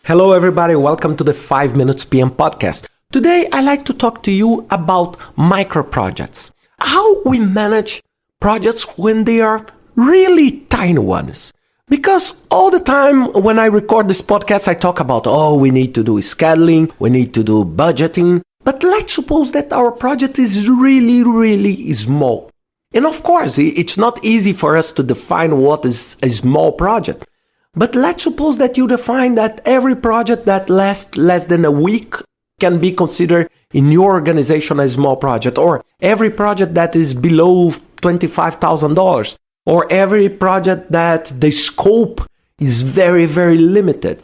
Hello, everybody. Welcome to the 5 Minutes PM podcast. Today, I like to talk to you about micro projects. How we manage projects when they are really tiny ones. Because all the time when I record this podcast, I talk about, we need to do scheduling, we need to do budgeting. But let's suppose that our project is really, really small. And of course, it's not easy for us to define what is a small project. But let's suppose that you define that every project that lasts less than a week can be considered in your organization a small project, or every project that is below $25,000, or every project that the scope is very, very limited.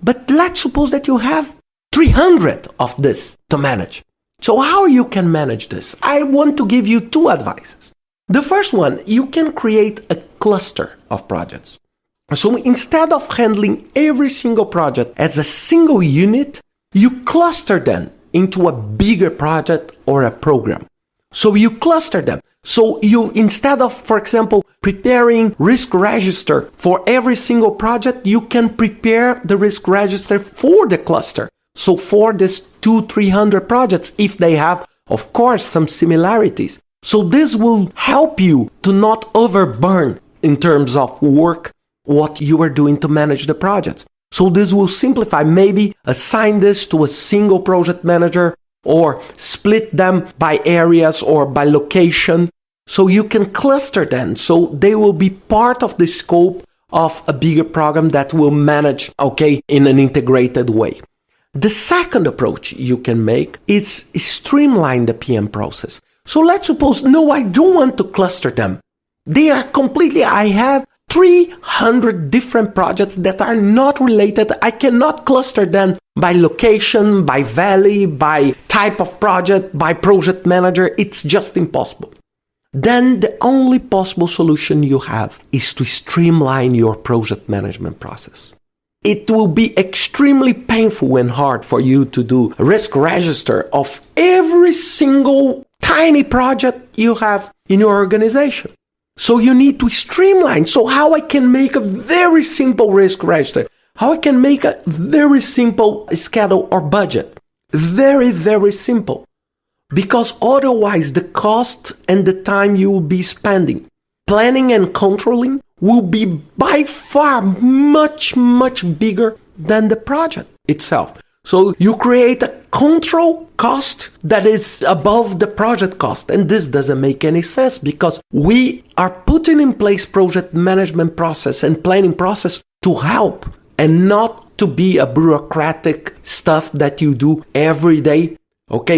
But let's suppose that you have 300 of this to manage. So how you can manage this? I want to give you two advices. The first one, you can create a cluster of projects. So instead of handling every single project as a single unit, you cluster them into a bigger project or a program. So you cluster them. So you, instead of, for example, preparing risk register for every single project, you can prepare the risk register for the cluster. So for these 200-300 projects, if they have, of course, some similarities. So this will help you to not overburn in terms of work what you are doing to manage the project. So this will simplify. Maybe assign this to a single project manager or split them by areas or by location. So you can cluster them. So they will be part of the scope of a bigger program that will manage, in an integrated way. The second approach you can make is streamline the PM process. So let's suppose, I don't want to cluster them. They are I have 300 different projects that are not related. I cannot cluster them by location, by valley, by type of project, by project manager. It's just impossible. Then the only possible solution you have is to streamline your project management process. It will be extremely painful and hard for you to do a risk register of every single tiny project you have in your organization. So you need to streamline. So how I can make a very simple risk register? How I can make a very simple schedule or budget? Very, very simple. Because otherwise the cost and the time you will be spending planning and controlling will be by far much, much bigger than the project itself. So you create a control cost that is above the project cost. And this doesn't make any sense because we are putting in place project management process and planning process to help and not to be a bureaucratic stuff that you do every day,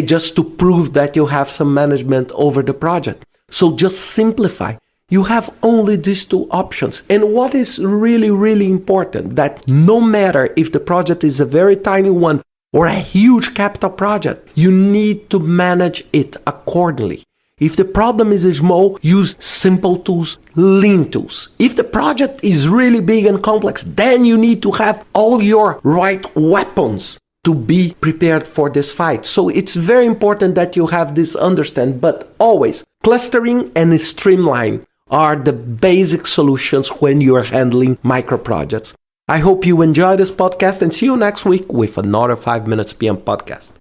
just to prove that you have some management over the project. So just simplify. You have only these two options. And what is really, really important, that no matter if the project is a very tiny one or a huge capital project, you need to manage it accordingly. If the problem is small, use simple tools, lean tools. If the project is really big and complex, then you need to have all your right weapons to be prepared for this fight. So it's very important that you have this understanding, but always clustering and streamline are the basic solutions when you are handling micro projects. I hope you enjoy this podcast and see you next week with another 5 Minutes PM podcast.